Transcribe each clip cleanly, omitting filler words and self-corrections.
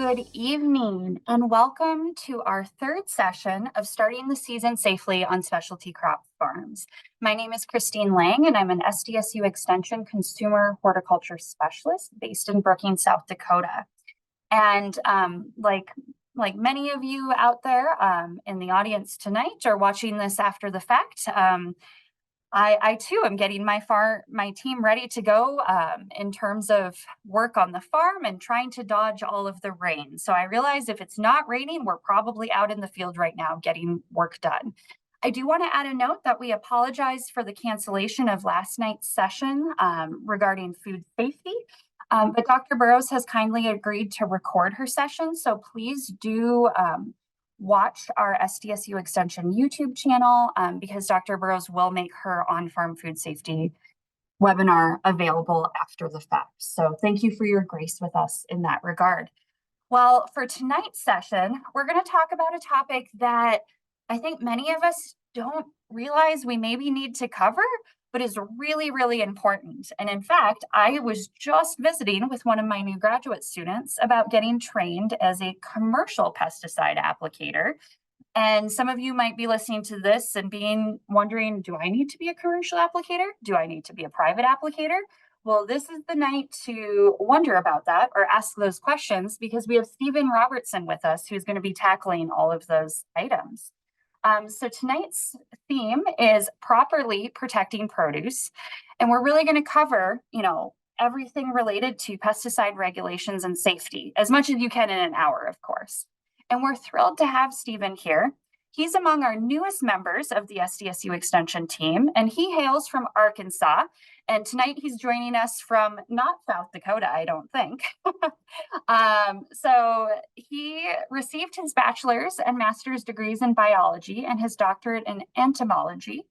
Good evening and welcome to our third session of Starting the Season Safely on Specialty Crop Farms. My name is Christine Lang and I'm an SDSU Extension Consumer Horticulture Specialist based in Brookings, South Dakota. And like many of you out there in the audience tonight or watching this after the fact, I too am getting my team ready to go in terms of work on the farm and trying to dodge all of the rain. So I realize if it's not raining, we're probably out in the field right now getting work done. I do want to add a note that we apologize for the cancellation of last night's session regarding food safety. But Dr. Burrows has kindly agreed to record her session. So please do watch our SDSU Extension YouTube channel because Dr. Burrows will make her on-farm food safety webinar available after the fact. So thank you for your grace with us in that regard. Well, for tonight's session, we're going to talk about a topic that I think many of us don't realize we maybe need to cover, but is really, really important. And in fact, I was just visiting with one of my new graduate students about getting trained as a commercial pesticide applicator. And some of you might be listening to this and wondering, do I need to be a commercial applicator? Do I need to be a private applicator? Well, this is the night to wonder about that or ask those questions because we have Stephen Robertson with us who's going to be tackling all of those items. So tonight's theme is properly protecting produce. And we're really going to cover, everything related to pesticide regulations and safety, as much as you can in an hour, of course. And we're thrilled to have Stephen here. He's among our newest members of the SDSU Extension team, and he hails from Arkansas. And tonight he's joining us from not South Dakota, I don't think. So he received his bachelor's and master's degrees in biology and his doctorate in entomology.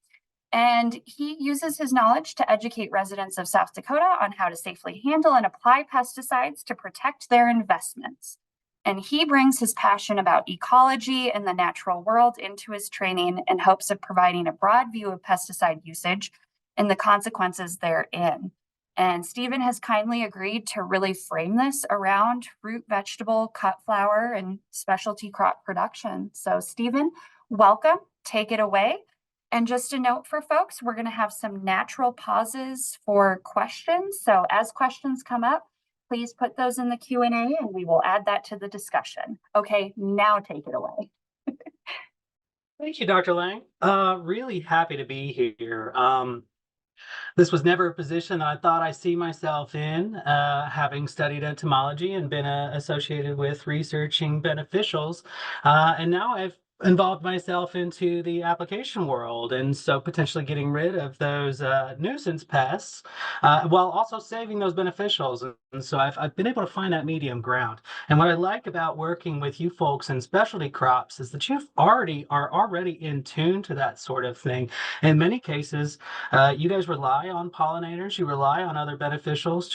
And he uses his knowledge to educate residents of South Dakota on how to safely handle and apply pesticides to protect their investments. And he brings his passion about ecology and the natural world into his training in hopes of providing a broad view of pesticide usage and the consequences therein. And Stephen has kindly agreed to really frame this around root vegetable, cut flower, and specialty crop production. So Stephen, welcome, take it away. And just a note for folks, we're going to have some natural pauses for questions. So as questions come up, please put those in the Q&A and we will add that to the discussion. Okay, now take it away. Thank you, Dr. Lang. Really happy to be here. This was never a position I thought I see myself in, having studied entomology and been associated with researching beneficials. And now I've involved myself into the application world, and so potentially getting rid of those nuisance pests while also saving those beneficials. And so I've been able to find that medium ground. And what I like about working with you folks in specialty crops is that are already in tune to that sort of thing. In many cases, you guys rely on pollinators, you rely on other beneficials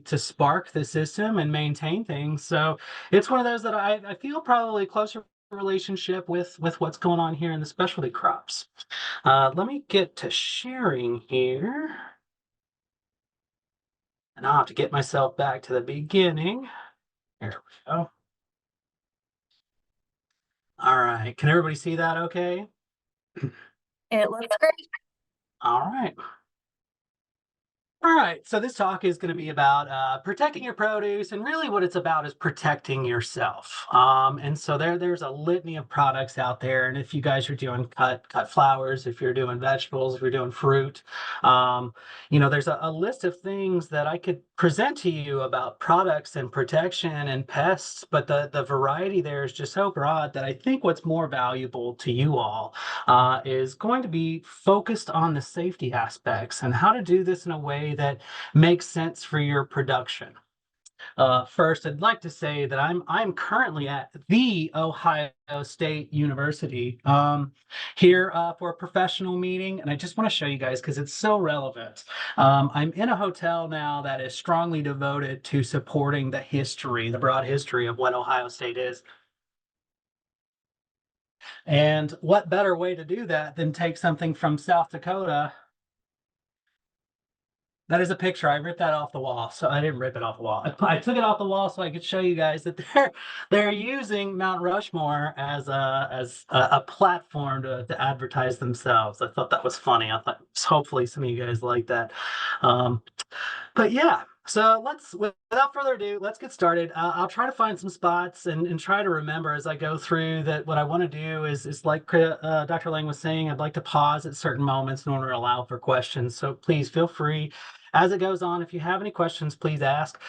to spark the system and maintain things. So it's one of those that I feel probably closer relationship with what's going on here in the specialty crops. Let me get to sharing here. And I'll have to get myself back to the beginning. There we go. All right. Can everybody see that okay? It looks great. All right. All right, so this talk is going to be about protecting your produce, and really what it's about is protecting yourself. And so there's a litany of products out there, and if you guys are doing cut flowers, if you're doing vegetables, if you're doing fruit, there's a list of things that I could present to you about products and protection and pests, but the variety there is just so broad that I think what's more valuable to you all is going to be focused on the safety aspects and how to do this in a way that makes sense for your production. First, I'd like to say that I'm currently at the Ohio State University here for a professional meeting, and I just want to show you guys because it's so relevant. I'm in a hotel now that is strongly devoted to supporting the broad history of what Ohio State is. And what better way to do that than take something from South Dakota That is a picture. I ripped that off the wall. So I didn't rip it off the wall. I took it off the wall so I could show you guys that they're using Mount Rushmore as a platform to advertise themselves. I thought that was funny. I thought hopefully some of you guys like that. Um, but yeah, so without further ado, let's get started. I'll try to find some spots and try to remember as I go through that what I want to do is like Dr. Lang was saying, I'd like to pause at certain moments in order to allow for questions. So please feel free as it goes on. If you have any questions, please ask.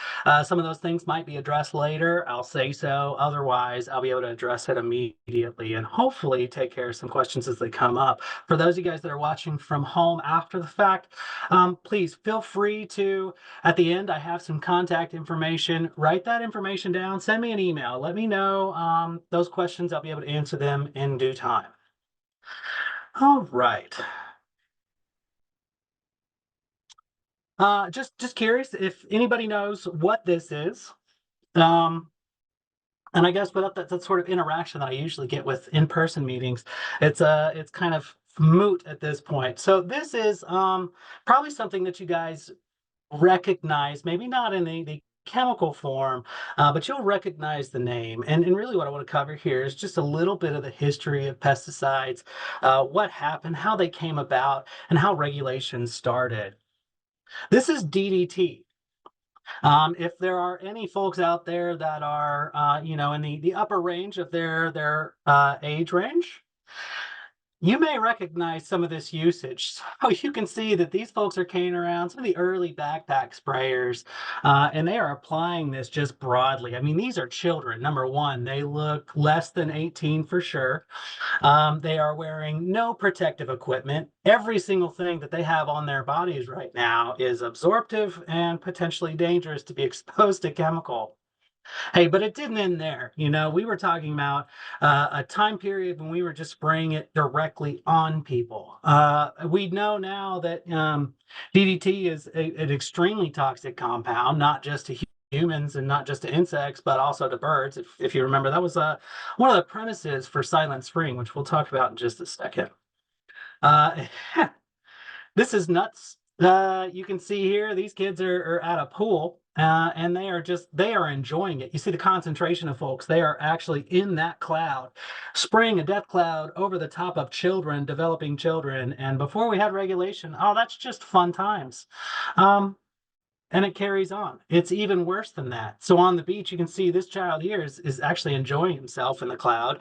Some of those things might be addressed later. I'll say so. Otherwise, I'll be able to address it immediately and hopefully take care of some questions as they come up. For those of you guys that are watching from home after the fact, please feel free to, at the end, I have some contact information. Write that information down. Send me an email. Let me know those questions. I'll be able to answer them in due time. All right. Just curious if anybody knows what this is. And I guess without that sort of interaction that I usually get with in-person meetings, it's kind of moot at this point. So this is probably something that you guys recognize, maybe not in the chemical form, but you'll recognize the name. And really what I want to cover here is just a little bit of the history of pesticides, what happened, how they came about, and how regulations started. This is DDT. If there are any folks out there that are, in the upper range of their age range, you may recognize some of this usage. So you can see that these folks are carrying around some of the early backpack sprayers, and they are applying this just broadly. I mean, these are children. Number one, they look less than 18 for sure. They are wearing no protective equipment. Every single thing that they have on their bodies right now is absorptive and potentially dangerous to be exposed to chemical. Hey, but it didn't end there. We were talking about a time period when we were just spraying it directly on people. We know now that DDT is an extremely toxic compound, not just to humans and not just to insects, but also to birds. If you remember, that was one of the premises for Silent Spring, which we'll talk about in just a second. This is nuts. You can see here, these kids are at a pool, and they are enjoying it. You see the concentration of folks. They are actually in that cloud, spraying a death cloud over the top of children, developing children. And before we had regulation, oh, that's just fun times. And it carries on. It's even worse than that. So on the beach, you can see this child here is actually enjoying himself in the cloud.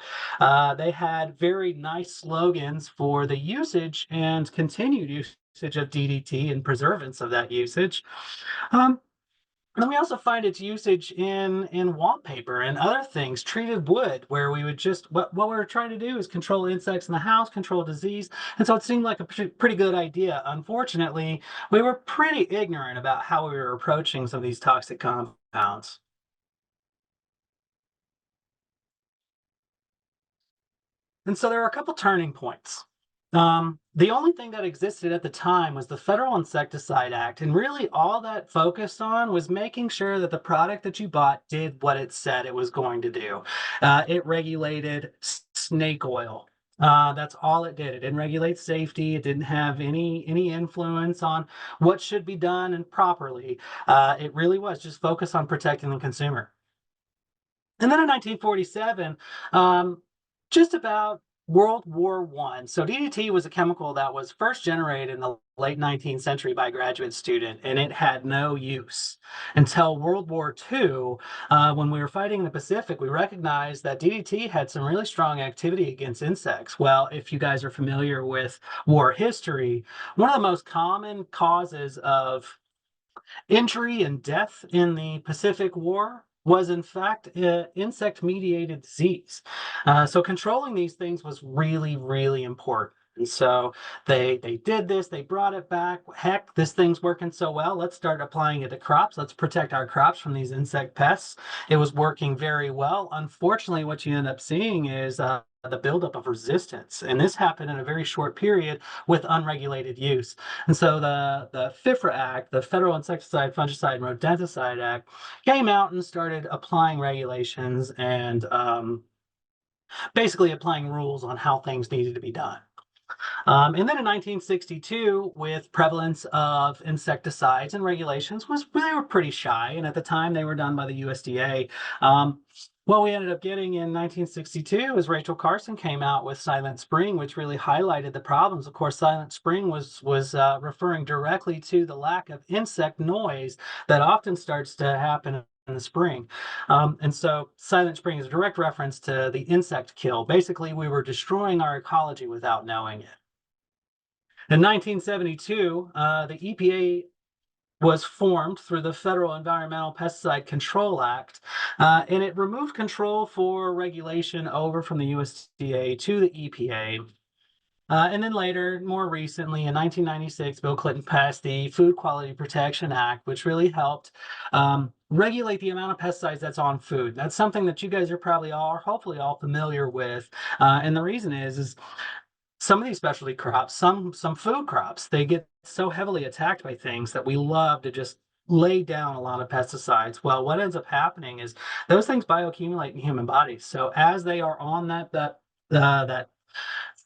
They had very nice slogans for the usage and continued usage of DDT and preservance of that usage. And we also find its usage in wallpaper and other things, treated wood, where we would just, what we were trying to do is control insects in the house, control disease. And so it seemed like a pretty good idea. Unfortunately, we were pretty ignorant about how we were approaching some of these toxic compounds. And so there are a couple turning points. The only thing that existed at the time was the Federal Insecticide Act, and really all that focused on was making sure that the product that you bought did what it said it was going to do. It regulated snake oil. That's all it did. It didn't regulate safety. It didn't have any influence on what should be done and properly. It really was just focused on protecting the consumer. And then in 1947, just about World War I. So DDT was a chemical that was first generated in the late 19th century by a graduate student, and it had no use until World War II. When we were fighting in the Pacific, we recognized that DDT had some really strong activity against insects. Well, if you guys are familiar with war history, one of the most common causes of injury and death in the Pacific War was in fact insect-mediated disease. So controlling these things was really, really important. And so they did this, they brought it back. Heck, this thing's working so well. Let's start applying it to crops. Let's protect our crops from these insect pests. It was working very well. Unfortunately, what you end up seeing is the buildup of resistance. And this happened in a very short period with unregulated use. And so the FIFRA Act, the Federal Insecticide, Fungicide, and Rodenticide Act, came out and started applying regulations and basically applying rules on how things needed to be done. And then in 1962, with prevalence of insecticides and regulations, they were pretty shy, and at the time they were done by the USDA. What we ended up getting in 1962 is Rachel Carson came out with Silent Spring, which really highlighted the problems. Of course, Silent Spring was referring directly to the lack of insect noise that often starts to happen in the spring. And so Silent Spring is a direct reference to the insect kill. Basically, we were destroying our ecology without knowing it. In 1972, the EPA was formed through the Federal Environmental Pesticide Control Act, and it removed control for regulation over from the USDA to the EPA. And then later, more recently, in 1996, Bill Clinton passed the Food Quality Protection Act, which really helped regulate the amount of pesticides that's on food. That's something that you guys are probably hopefully all familiar with. And the reason is some of these specialty crops, some food crops, they get so heavily attacked by things that we love to just lay down a lot of pesticides. Well, what ends up happening is those things bioaccumulate in human bodies. So as they are on that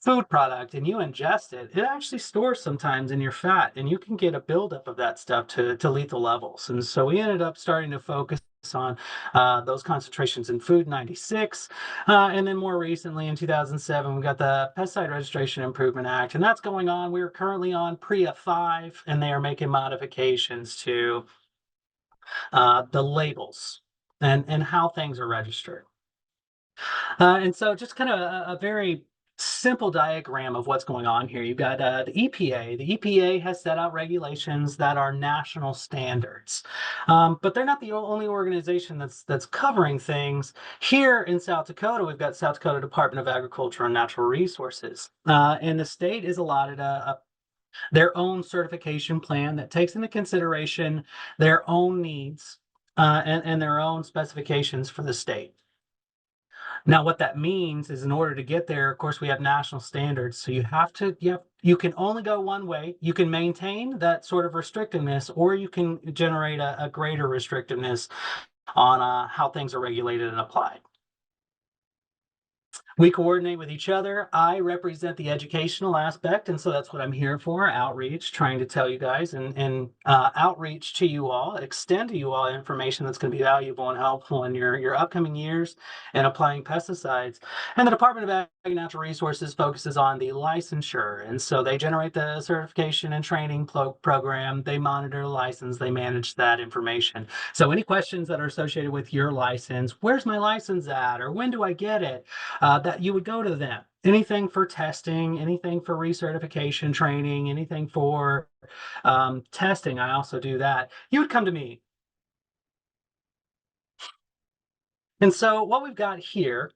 food product and you ingest it, it actually stores sometimes in your fat, and you can get a buildup of that stuff to lethal levels. And so we ended up starting to focus on those concentrations in food in 96. And then more recently in 2007, we got the Pesticide Registration Improvement Act, and that's going on. We're currently on PREA 5, and they are making modifications to the labels and how things are registered. And so just kind of a very simple diagram of what's going on here. You've got the EPA. The EPA has set out regulations that are national standards, but they're not the only organization that's covering things. Here in South Dakota, we've got South Dakota Department of Agriculture and Natural Resources, and the state is allotted their own certification plan that takes into consideration their own needs and their own specifications for the state. Now, what that means is in order to get there, of course, we have national standards. So you can only go one way. You can maintain that sort of restrictiveness, or you can generate a greater restrictiveness on how things are regulated and applied. We coordinate with each other. I represent the educational aspect, and so that's what I'm here for, outreach, trying to tell you guys and outreach to you all, extend to you all information that's going to be valuable and helpful in your upcoming years in applying pesticides. And the Department of Ag and Natural Resources focuses on the licensure, and so they generate the certification and training program, they monitor the license, they manage that information. So any questions that are associated with your license, where's my license at, or when do I get it? That you would go to them. Anything for testing, anything for recertification training, anything for testing, I also do that. You would come to me. And so what we've got here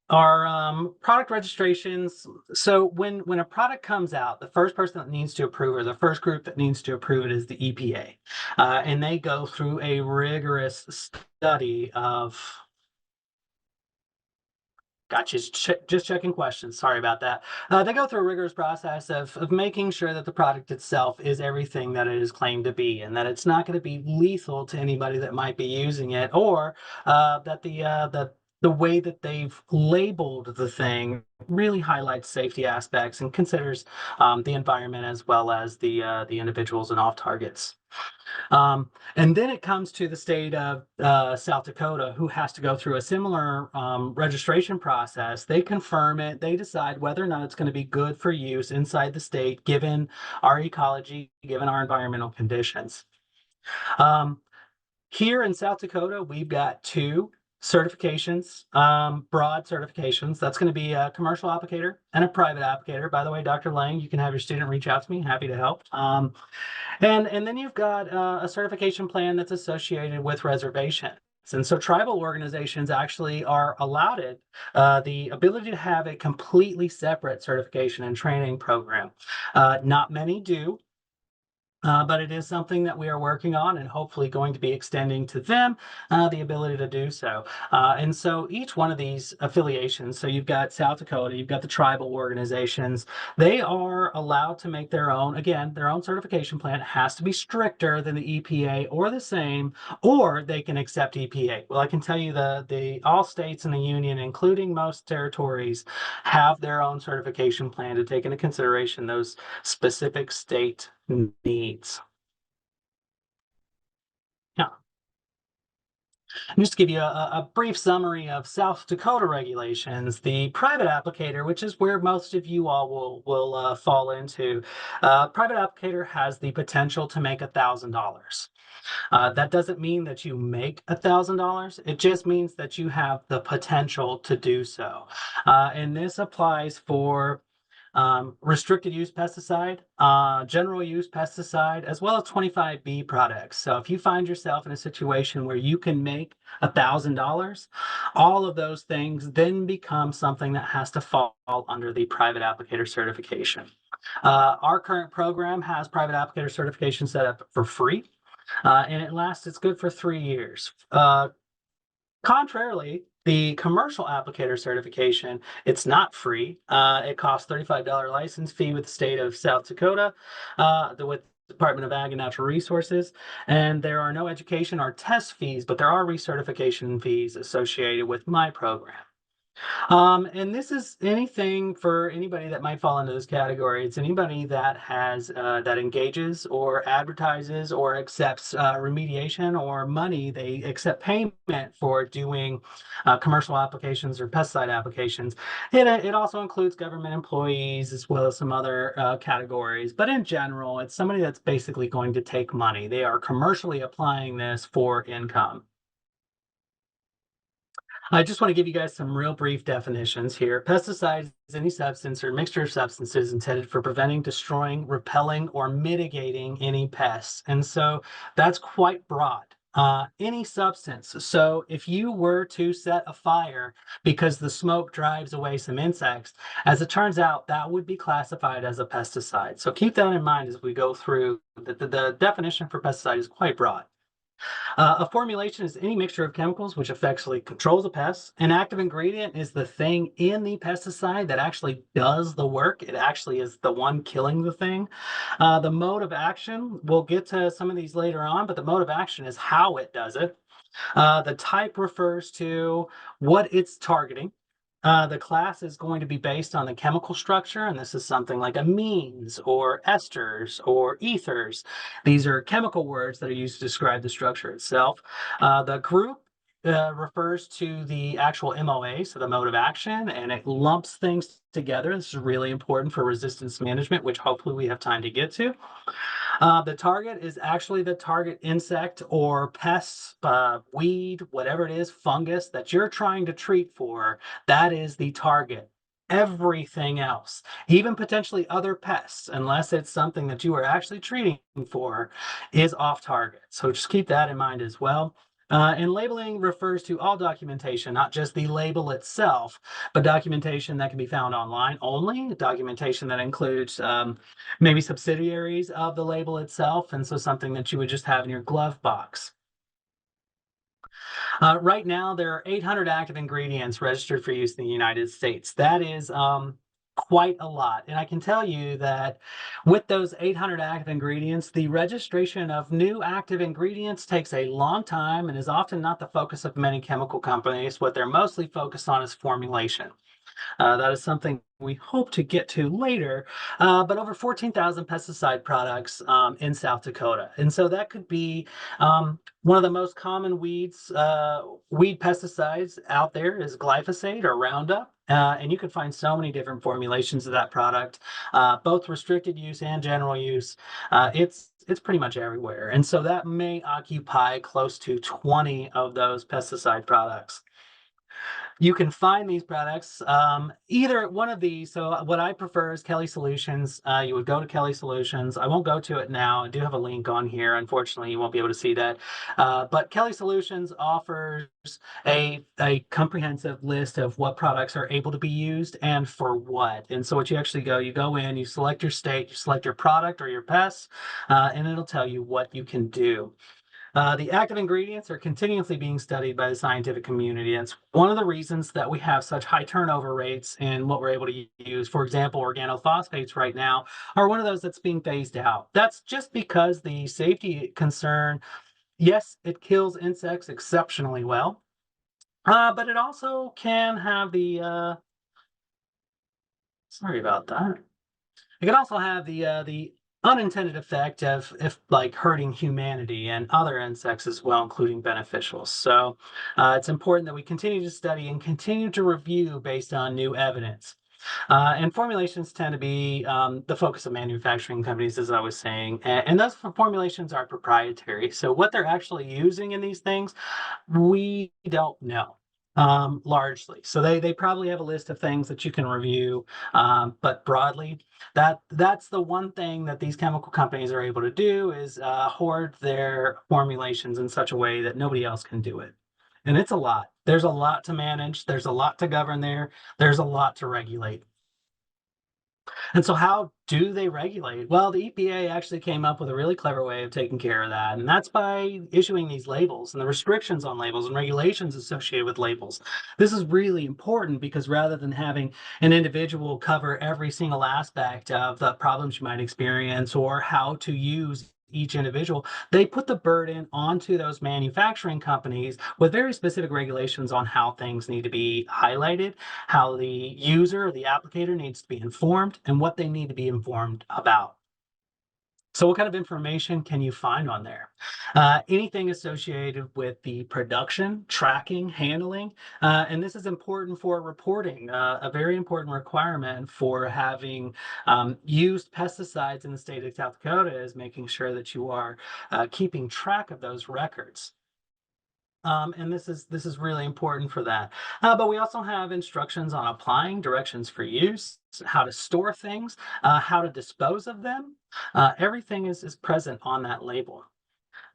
are product registrations. So when a product comes out, the first person that needs to approve, or the first group that needs to approve it, is the EPA. And they go through a rigorous study of Gotcha. Just checking questions. Sorry about that. They go through a rigorous process of making sure that the product itself is everything that it is claimed to be, and that it's not going to be lethal to anybody that might be using it, or that the way that they've labeled the thing really highlights safety aspects and considers the environment as well as the individuals and off targets. And then it comes to the state of South Dakota, who has to go through a similar registration process. They confirm it. They decide whether or not it's going to be good for use inside the state, given our ecology, given our environmental conditions. Here in South Dakota, we've got two certifications, broad certifications. That's going to be a commercial applicator and a private applicator. By the way, Dr. Lang, you can have your student reach out to me. Happy to help. And then you've got a certification plan that's associated with reservations. And so tribal organizations actually are allotted the ability to have a completely separate certification and training program. Not many do. But it is something that we are working on and hopefully going to be extending to them the ability to do so. And so each one of these affiliations, so you've got South Dakota, you've got the tribal organizations, they are allowed to make their own, again, their own certification plan. It has to be stricter than the EPA or the same, or they can accept EPA. Well, I can tell you the all states in the union, including most territories, have their own certification plan to take into consideration those specific state needs. Yeah. And just to give you a brief summary of South Dakota regulations, the private applicator, which is where most of you all will fall into, private applicator has the potential to make $1,000. That doesn't mean that you make $1,000. It just means that you have the potential to do so. And this applies for restricted use pesticide, general use pesticide, as well as 25B products. So if you find yourself in a situation where you can make $1,000, all of those things then become something that has to fall under the private applicator certification. Our current program has private applicator certification set up for free. And it's good for 3 years. Contrarily, the commercial applicator certification, it's not free. It costs $35 license fee with the state of South Dakota, with the Department of Ag and Natural Resources. And there are no education or test fees, but there are recertification fees associated with my program. And this is anything for anybody that might fall into this category. It's anybody that has that engages or advertises or accepts remediation or money. They accept payment for doing commercial applications or pesticide applications. It also includes government employees as well as some other categories. But in general, it's somebody that's basically going to take money. They are commercially applying this for income. I just want to give you guys some real brief definitions here. Pesticides is any substance or mixture of substances intended for preventing, destroying, repelling, or mitigating any pests. And so that's quite broad. Any substance. So if you were to set a fire because the smoke drives away some insects, as it turns out, that would be classified as a pesticide. So keep that in mind as we go through. The definition for pesticide is quite broad. A formulation is any mixture of chemicals which effectively controls a pest. An active ingredient is the thing in the pesticide that actually does the work. It actually is the one killing the thing. The mode of action, we'll get to some of these later on, but the mode of action is how it does it. The type refers to what it's targeting. The class is going to be based on the chemical structure, and this is something like amines or esters or ethers. These are chemical words that are used to describe the structure itself. The group refers to the actual MOA, so the mode of action, and it lumps things together. This is really important for resistance management, which hopefully we have time to get to. The target is actually the target insect or pest, weed, whatever it is, fungus that you're trying to treat for. That is the target. Everything else, even potentially other pests, unless it's something that you are actually treating for, is off target. So just keep that in mind as well. And labeling refers to all documentation, not just the label itself, but documentation that can be found online only, documentation that includes maybe subsidiaries of the label itself, and so something that you would just have in your glove box. Right now, there are 800 active ingredients registered for use in the United States. That is quite a lot. And I can tell you that with those 800 active ingredients, the registration of new active ingredients takes a long time and is often not the focus of many chemical companies. What they're mostly focused on is formulation. That is something we hope to get to later, but over 14,000 pesticide products in South Dakota. And so that could be one of the most common weed pesticides out there is glyphosate or Roundup. And you can find so many different formulations of that product, both restricted use and general use. It's pretty much everywhere. And so that may occupy close to 20 of those pesticide products. You can find these products either one of these. So what I prefer is Kelly Solutions. You would go to Kelly Solutions. I won't go to it now. I do have a link on here. Unfortunately, you won't be able to see that. But Kelly Solutions offers a comprehensive list of what products are able to be used and for what. And so what you go in, you select your state, you select your product or your pest, and it'll tell you what you can do. The active ingredients are continuously being studied by the scientific community. It's one of the reasons that we have such high turnover rates in what we're able to use. For example, organophosphates right now are one of those that's being phased out. That's just because the safety concern, yes, it kills insects exceptionally well, but it also can have sorry about that. It can also have the unintended effect of if like hurting humanity and other insects as well, including beneficials. So it's important that we continue to study and continue to review based on new evidence. And formulations tend to be the focus of manufacturing companies, as I was saying, and those formulations are proprietary. So what they're actually using in these things, we don't know largely. So they probably have a list of things that you can review, but broadly, that's the one thing that these chemical companies are able to do is hoard their formulations in such a way that nobody else can do it. And it's a lot. There's a lot to manage. There's a lot to govern there. There's a lot to regulate. And so how do they regulate? Well, the EPA actually came up with a really clever way of taking care of that, and that's by issuing these labels and the restrictions on labels and regulations associated with labels. This is really important because rather than having an individual cover every single aspect of the problems you might experience or how to use each individual, they put the burden onto those manufacturing companies with very specific regulations on how things need to be highlighted, how the user, the applicator needs to be informed, and what they need to be informed about. So what kind of information can you find on there? Anything associated with the production, tracking, handling, and this is important for reporting. A very important requirement for having used pesticides in the state of South Dakota is making sure that you are keeping track of those records. And this is really important for that. But we also have instructions on applying, directions for use, how to store things, how to dispose of them. Everything is present on that label.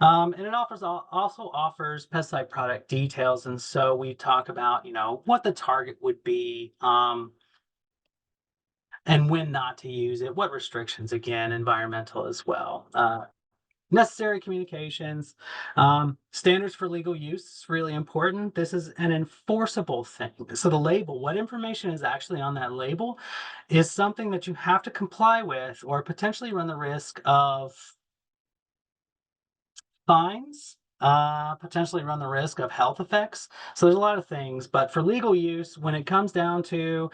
And it also offers pesticide product details. And so we talk about, what the target would be, and when not to use it, what restrictions, again, environmental as well. Necessary communications, standards for legal use is really important. This is an enforceable thing. So the label, what information is actually on that label, is something that you have to comply with or potentially run the risk of fines, potentially run the risk of health effects. So there's a lot of things, but for legal use, when it comes down to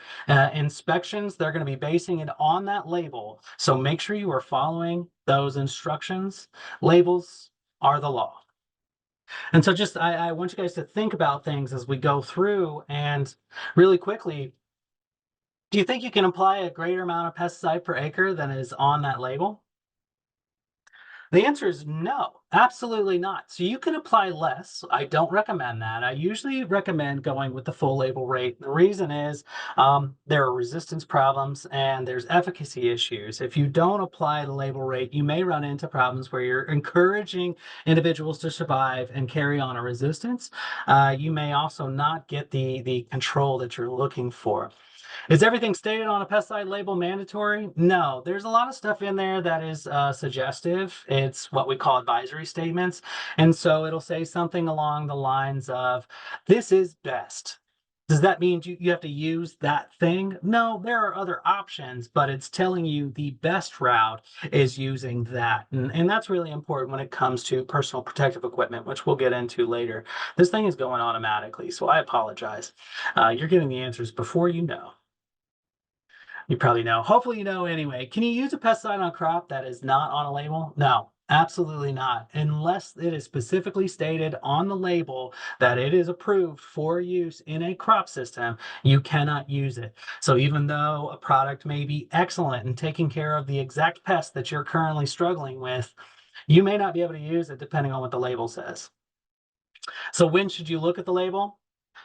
inspections, they're going to be basing it on that label. So make sure you are following those instructions. Labels are the law. And so just I want you guys to think about things as we go through and really quickly, do you think you can apply a greater amount of pesticide per acre than is on that label? The answer is no, absolutely not. So you can apply less. I don't recommend that. I usually recommend going with the full label rate. The reason is there are resistance problems and there's efficacy issues. If you don't apply the label rate, you may run into problems where you're encouraging individuals to survive and carry on a resistance. You may also not get the control that you're looking for. Is everything stated on a pesticide label mandatory? No, there's a lot of stuff in there that is suggestive. It's what we call advisory statements. And so it'll say something along the lines of, this is best. Does that mean you have to use that thing? No, there are other options, but it's telling you the best route is using that. And that's really important when it comes to personal protective equipment, which we'll get into later. This thing is going automatically, so I apologize. You're getting the answers before you know. You probably know. Hopefully you know anyway. Can you use a pesticide on a crop that is not on a label? No, absolutely not. Unless it is specifically stated on the label that it is approved for use in a crop system, you cannot use it. So even though a product may be excellent in taking care of the exact pest that you're currently struggling with, you may not be able to use it depending on what the label says. So when should you look at the label?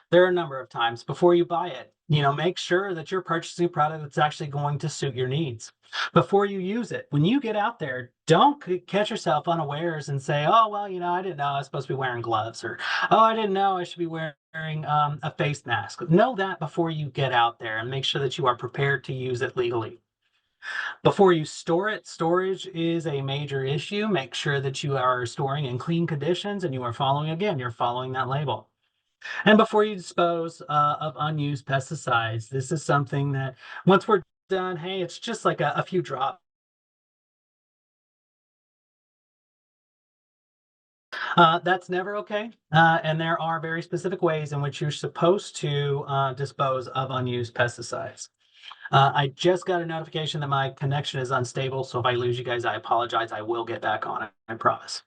There are a number of times before you buy it, make sure that you're purchasing a product that's actually going to suit your needs. Before you use it, when you get out there, don't catch yourself unawares and say, oh, well, I didn't know I was supposed to be wearing gloves, or, oh, I didn't know I should be wearing a face mask. Know that before you get out there and make sure that you are prepared to use it legally. Before you store it, storage is a major issue. Make sure that you are storing in clean conditions and you're following that label. And before you dispose of unused pesticides, this is something that once we're done, hey, it's just like a few drops. That's never okay. And there are very specific ways in which you're supposed to dispose of unused pesticides. I just got a notification that my connection is unstable. So if I lose you guys, I apologize. I will get back on it. I promise.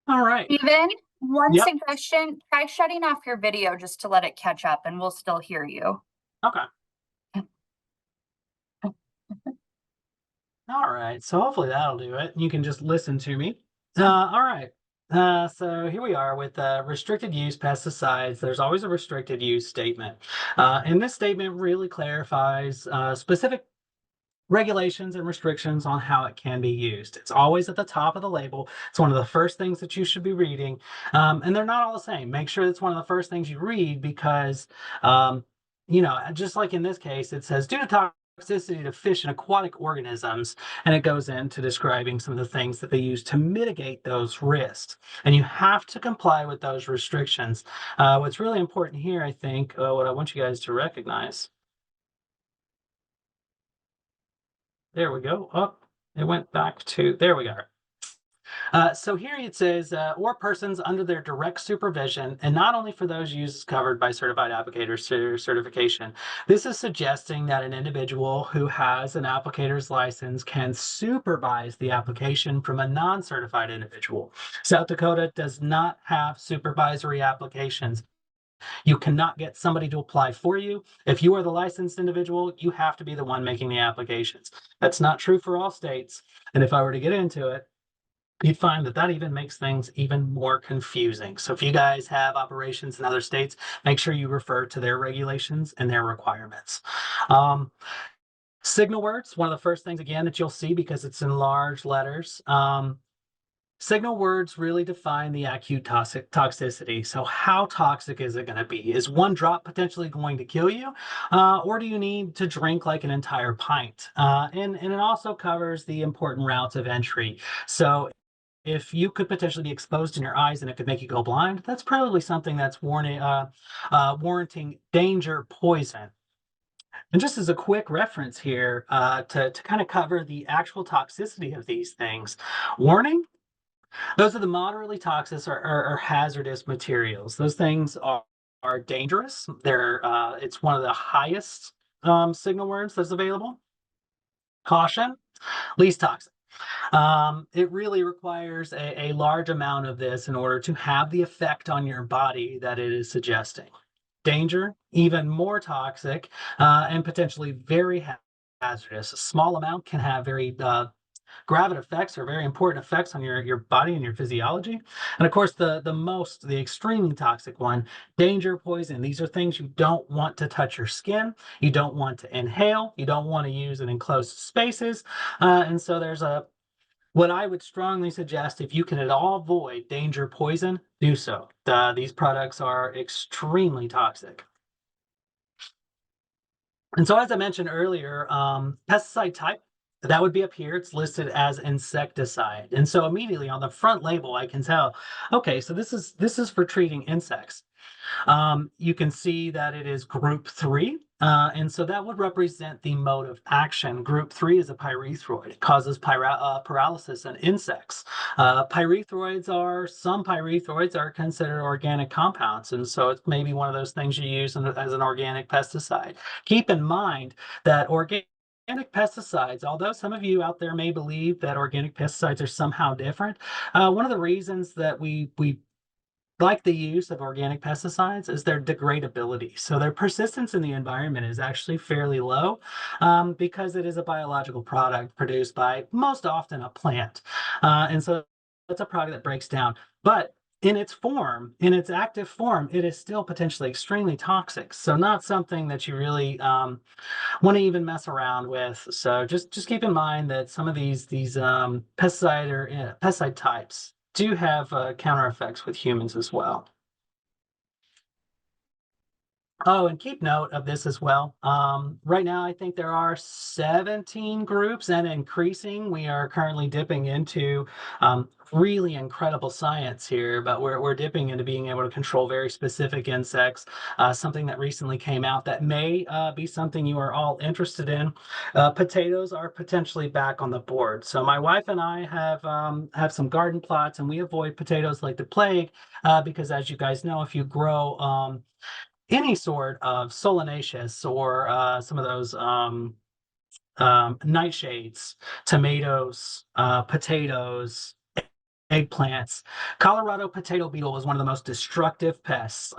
All right. Steven, one Yep. suggestion, try shutting off your video just to let it catch up and we'll still hear you. Okay. All right. So hopefully that'll do it. You can just listen to me. All right. So here we are with restricted use pesticides. There's always a restricted use statement. And this statement really clarifies specific regulations and restrictions on how it can be used. It's always at the top of the label. It's one of the first things that you should be reading. And they're not all the same. Make sure it's one of the first things you read because, just like in this case, it says due to toxicity to fish and aquatic organisms, and it goes into describing some of the things that they use to mitigate those risks. And you have to comply with those restrictions. What's really important here, I think, what I want you guys to recognize. There we go. Oh, it went back to, there we are. So here it says, or persons under their direct supervision, and not only for those uses covered by certified applicator certification. This is suggesting that an individual who has an applicator's license can supervise the application from a non-certified individual. South Dakota does not have supervisory applications. You cannot get somebody to apply for you. If you are the licensed individual, you have to be the one making the applications. That's not true for all states. And if I were to get into it, you'd find that even makes things even more confusing. So if you guys have operations in other states, make sure you refer to their regulations and their requirements. Signal words, one of the first things, again, that you'll see because it's in large letters. Signal words really define the acute toxicity. So how toxic is it going to be? Is one drop potentially going to kill you? Or do you need to drink like an entire pint? And it also covers the important routes of entry. So if you could potentially be exposed in your eyes and it could make you go blind, that's probably something that's warranting danger poison. And just as a quick reference here to kind of cover the actual toxicity of these things, warning, those are the moderately toxic or hazardous materials. Those things are dangerous. It's one of the highest signal words that's available. Caution, least toxic. It really requires a large amount of this in order to have the effect on your body that it is suggesting. Danger, even more toxic, and potentially very hazardous. A small amount can have very gravid effects or very important effects on your body and your physiology. And of course, the extremely toxic one, danger poison. These are things you don't want to touch your skin. You don't want to inhale. You don't want to use in enclosed spaces. And so what I would strongly suggest, if you can at all avoid danger poison, do so. These products are extremely toxic. And so as I mentioned earlier, pesticide type, that would be up here. It's listed as insecticide. And so immediately on the front label, I can tell, okay, so this is for treating insects. You can see that it is group 3. And so that would represent the mode of action. Group 3 is a pyrethroid. It causes paralysis in insects. Some pyrethroids are considered organic compounds. And so it's maybe one of those things you use as an organic pesticide. Keep in mind that organic pesticides, although some of you out there may believe that organic pesticides are somehow different, one of the reasons that we like the use of organic pesticides is their degradability. So their persistence in the environment is actually fairly low because it is a biological product produced by most often a plant. And so that's a product that breaks down. But in its form, in its active form, it is still potentially extremely toxic. So not something that you really want to even mess around with. So just keep in mind that some of these pesticide types do have counter effects with humans as well. Oh, and keep note of this as well. Right now, I think there are 17 groups and increasing. We are currently dipping into really incredible science here, but we're dipping into being able to control very specific insects. Something that recently came out that may be something you are all interested in. Potatoes are potentially back on the board. So my wife and I have some garden plots, and we avoid potatoes like the plague because, as you guys know, if you grow any sort of solanaceous or some of those nightshades, tomatoes, potatoes, eggplants. Colorado potato beetle is one of the most destructive pests.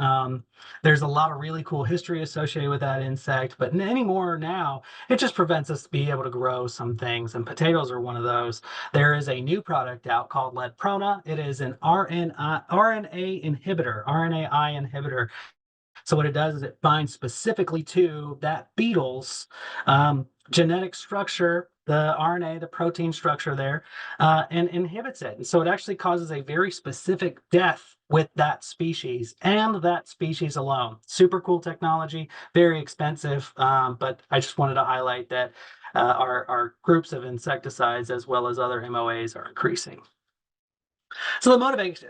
There's a lot of really cool history associated with that insect, but anymore now, it just prevents us to be able to grow some things, and potatoes are one of those. There is a new product out called Ledprona. It is an RNAi inhibitor. So what it does is it binds specifically to that beetle's genetic structure, the RNA, the protein structure there, and inhibits it. And so it actually causes a very specific death with that species and that species alone. Super cool technology, very expensive, but I just wanted to highlight that our groups of insecticides as well as other MOAs are increasing. So the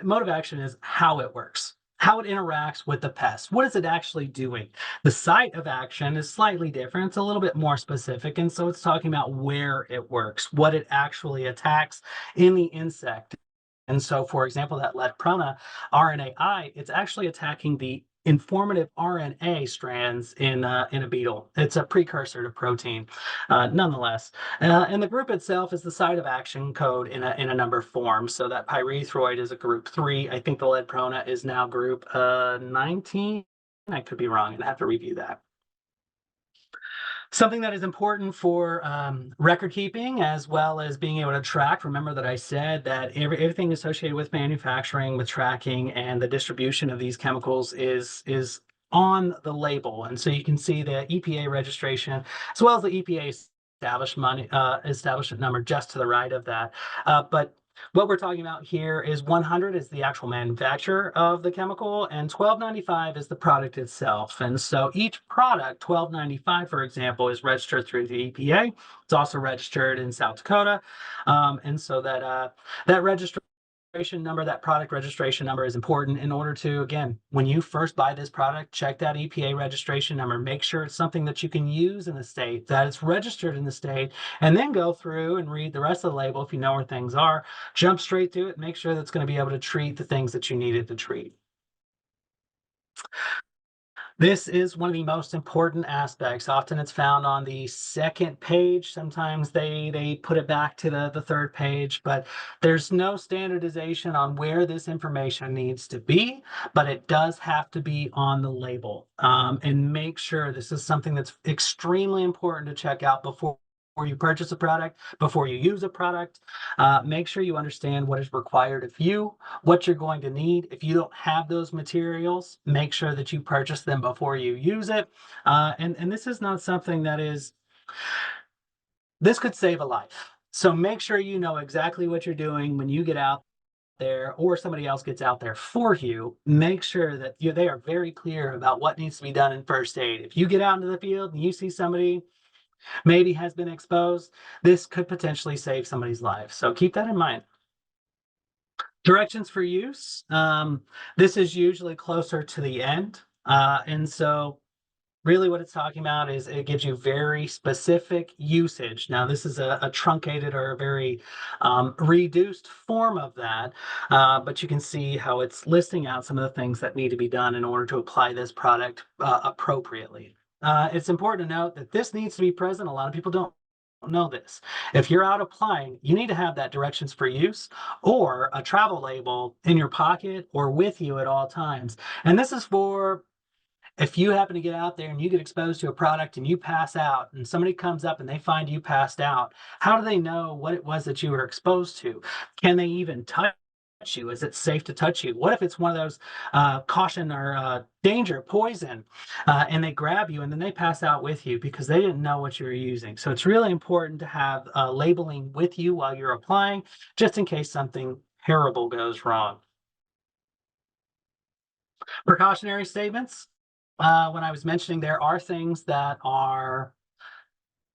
mode of action is how it works, how it interacts with the pest. What is it actually doing? The site of action is slightly different. It's a little bit more specific. And so it's talking about where it works, what it actually attacks in the insect. And so, for example, that Ledprona RNAi, it's actually attacking the informative RNA strands in a beetle. It's a precursor to protein, nonetheless. And the group itself is the site of action code in a number of forms. So that pyrethroid is a group 3. I think the Ledprona is now group 19. I could be wrong, and I have to review that. Something that is important for record keeping as well as being able to track. Remember that I said that everything associated with manufacturing, with tracking, and the distribution of these chemicals is on the label. And so you can see the EPA registration as well as the EPA establishment number just to the right of that. But what we're talking about here is 100 is the actual manufacturer of the chemical, and 1295 is the product itself. And so each product, 1295, for example, is registered through the EPA. It's also registered in South Dakota. And so that registration number, that product registration number is important in order to, again, when you first buy this product, check that EPA registration number, make sure it's something that you can use in the state, that it's registered in the state, and then go through and read the rest of the label if you know where things are, jump straight to it, make sure that's going to be able to treat the things that you need it to treat. This is one of the most important aspects. Often it's found on the second page. Sometimes they put it back to the third page, but there's no standardization on where this information needs to be, but it does have to be on the label. And make sure this is something that's extremely important to check out before you purchase a product, before you use a product. Make sure you understand what is required of you, what you're going to need. If you don't have those materials, make sure that you purchase them before you use it. And this is not something this could save a life. So make sure you know exactly what you're doing when you get out there or somebody else gets out there for you. Make sure that they are very clear about what needs to be done in first aid. If you get out into the field and you see somebody maybe has been exposed, this could potentially save somebody's life. So keep that in mind. Directions for use. This is usually closer to the end. And so really what it's talking about is it gives you very specific usage. Now, this is a truncated or a very reduced form of that, but you can see how it's listing out some of the things that need to be done in order to apply this product appropriately. It's important to note that this needs to be present. A lot of people don't know this. If you're out applying, you need to have that directions for use or a travel label in your pocket or with you at all times. And this is for if you happen to get out there and you get exposed to a product and you pass out and somebody comes up and they find you passed out, how do they know what it was that you were exposed to? Can they even touch you? Is it safe to touch you? What if it's one of those caution or danger, poison, and they grab you and then they pass out with you because they didn't know what you were using? So it's really important to have labeling with you while you're applying, just in case something terrible goes wrong. Precautionary statements. When I was mentioning, there are things that are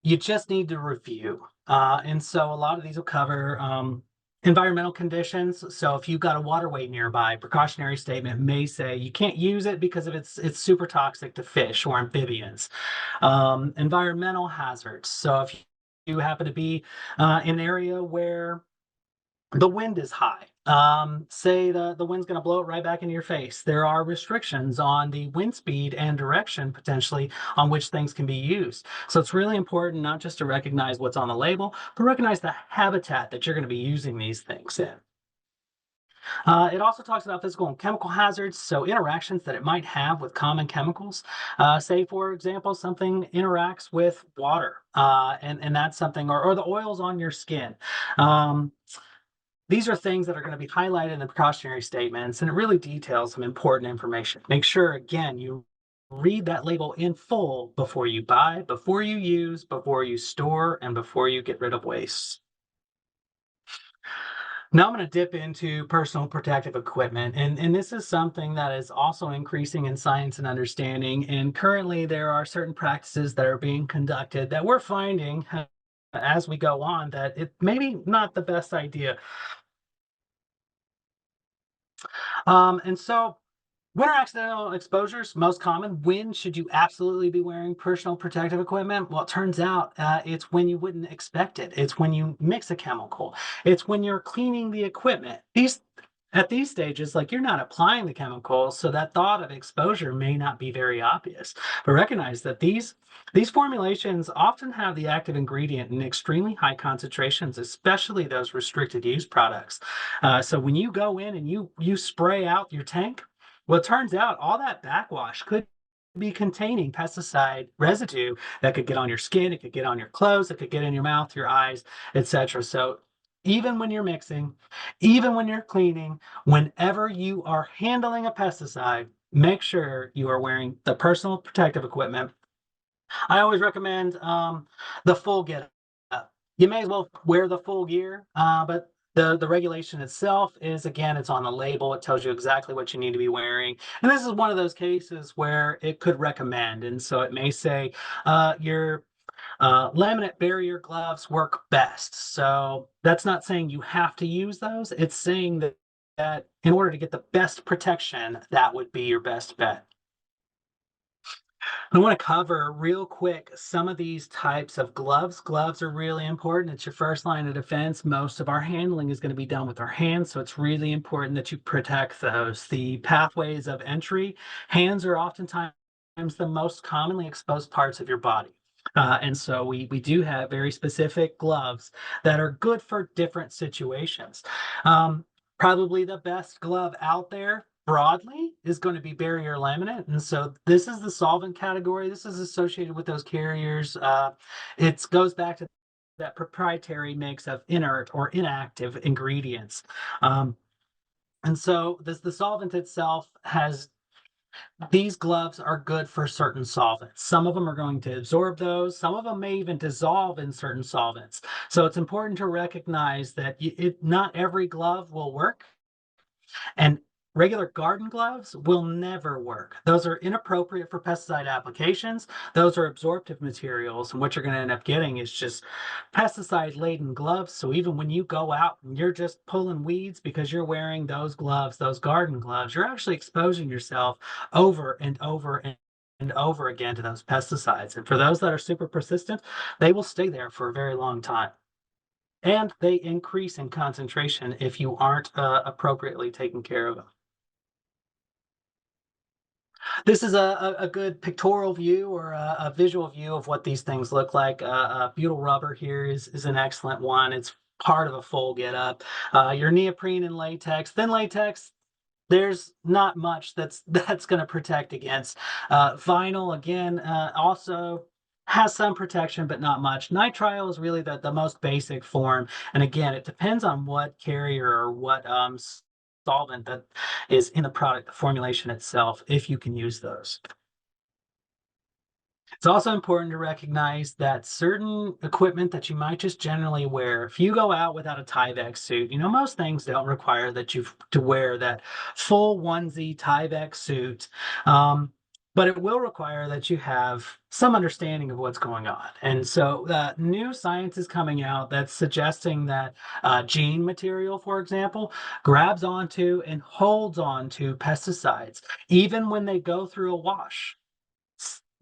you just need to review. And so a lot of these will cover environmental conditions. So if you've got a waterway nearby, precautionary statement may say you can't use it because of it's super toxic to fish or amphibians. Environmental hazards. So if you happen to be in an area where the wind is high. Say the wind's going to blow it right back into your face. There are restrictions on the wind speed and direction potentially on which things can be used. So it's really important not just to recognize what's on the label, but recognize the habitat that you're going to be using these things in. It also talks about physical and chemical hazards, so interactions that it might have with common chemicals. Say, for example, something interacts with water, and that's something, or the oils on your skin. These are things that are going to be highlighted in the precautionary statements, and it really details some important information. Make sure, again, you read that label in full before you buy, before you use, before you store, and before you get rid of waste. Now I'm going to dip into personal protective equipment, and this is something that is also increasing in science and understanding. And currently, there are certain practices that are being conducted that we're finding as we go on that it maybe not the best idea. And so winter accidental exposures, most common. When should you absolutely be wearing personal protective equipment? Well, it turns out it's when you wouldn't expect it. It's when you mix a chemical. It's when you're cleaning the equipment. At these stages, like you're not applying the chemicals, so that thought of exposure may not be very obvious. But recognize that these formulations often have the active ingredient in extremely high concentrations, especially those restricted use products. So when you go in and you spray out your tank, well, it turns out all that backwash could be containing pesticide residue that could get on your skin, it could get on your clothes, it could get in your mouth, your eyes, etc. So even when you're mixing, even when you're cleaning, whenever you are handling a pesticide, make sure you are wearing the personal protective equipment. I always recommend the full get up. You may as well wear the full gear, but the regulation itself is, again, it's on the label. It tells you exactly what you need to be wearing. And this is one of those cases where it could recommend. And so it may say your laminate barrier gloves work best. So that's not saying you have to use those. It's saying that in order to get the best protection, that would be your best bet. I want to cover real quick some of these types of gloves. Gloves are really important. It's your first line of defense. Most of our handling is going to be done with our hands, so it's really important that you protect those. The pathways of entry, hands are oftentimes the most commonly exposed parts of your body. And so we do have very specific gloves that are good for different situations. Probably the best glove out there broadly is going to be barrier laminate. And so this is the solvent category. This is associated with those carriers. It goes back to that proprietary mix of inert or inactive ingredients. And so the solvent itself has these gloves are good for certain solvents. Some of them are going to absorb those. Some of them may even dissolve in certain solvents. So it's important to recognize that not every glove will work. And regular garden gloves will never work. Those are inappropriate for pesticide applications. Those are absorptive materials. And what you're going to end up getting is just pesticide laden gloves. So even when you go out and you're just pulling weeds because you're wearing those gloves, those garden gloves, you're actually exposing yourself over and over and over again to those pesticides. And for those that are super persistent, they will stay there for a very long time. And they increase in concentration if you aren't appropriately taking care of them. This is a good pictorial view or a visual view of what these things look like. Butyl rubber here is an excellent one. It's part of a full get up. Your neoprene and latex, thin latex, there's not much that's going to protect against. Vinyl, again, also has some protection, but not much. Nitrile is really the most basic form. And again, it depends on what carrier or what solvent that is in the product, the formulation itself, if you can use those. It's also important to recognize that certain equipment that you might just generally wear, if you go out without a Tyvek suit, most things don't require that you to wear that full onesie Tyvek suit. But it will require that you have some understanding of what's going on. And so new science is coming out that's suggesting that gene material, for example, grabs onto and holds on to pesticides, even when they go through a wash.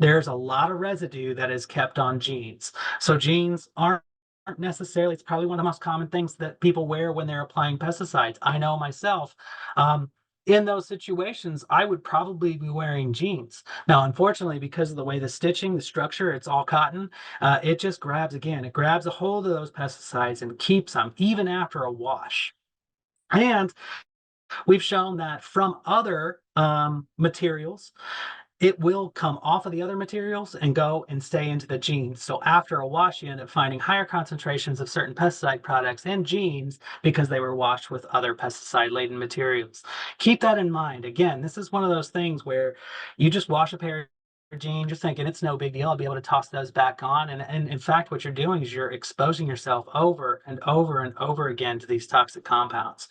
There's a lot of residue that is kept on jeans. So jeans aren't necessarily, it's probably one of the most common things that people wear when they're applying pesticides. I know myself. In those situations, I would probably be wearing jeans. Now, unfortunately, because of the way the stitching, the structure, it's all cotton, it just grabs again. It grabs a hold of those pesticides and keeps them even after a wash. And we've shown that from other materials, it will come off of the other materials and go and stay into the genes. So after a wash, you end up finding higher concentrations of certain pesticide products and genes because they were washed with other pesticide-laden materials. Keep that in mind. Again, this is one of those things where you just wash a pair of jeans, you're thinking it's no big deal. I'll be able to toss those back on. And in fact, what you're doing is you're exposing yourself over and over and over again to these toxic compounds.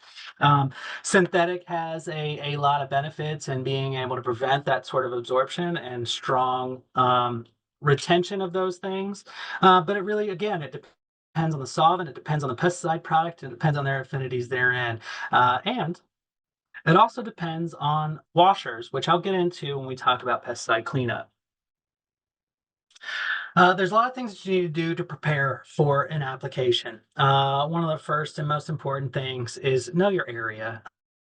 Synthetic has a lot of benefits in being able to prevent that sort of absorption and strong retention of those things. But it really, again, it depends on the solvent, it depends on the pesticide product, it depends on their affinities therein. And it also depends on washers, which I'll get into when we talk about pesticide cleanup. There's a lot of things that you need to do to prepare for an application. One of the first and most important things is know your area.